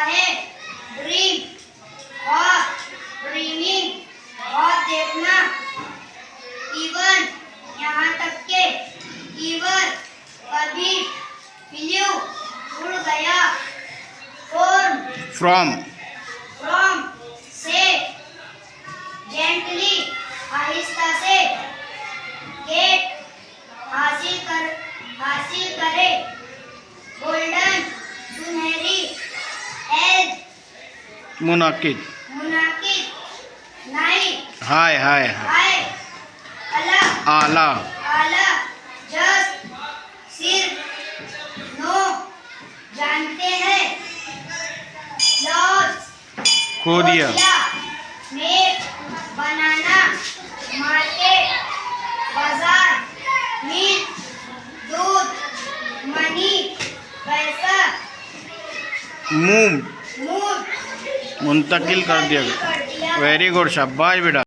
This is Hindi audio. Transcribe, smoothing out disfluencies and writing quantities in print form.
है ड्रीम, और ड्रीमिंग और देखना, इवन यहाँ तक के इवन कभी फ्लू उड़ गया, फ्रॉम से जेंटली आहिस्ता से, गेट हासिल करे, गोल्डन सुनहरी, एज मुनाकिद नाइट, हाय हाय हाय आला आला, जस्ट सिर्फ, नो जानते हैं, लॉस खो दिया, मेक बनाना, मार्केट बाजार, मिल्क दूध, मनी पैसा, मूव मूड मुंतकिल कर दिया। वेरी गुड, शाबाश बेटा।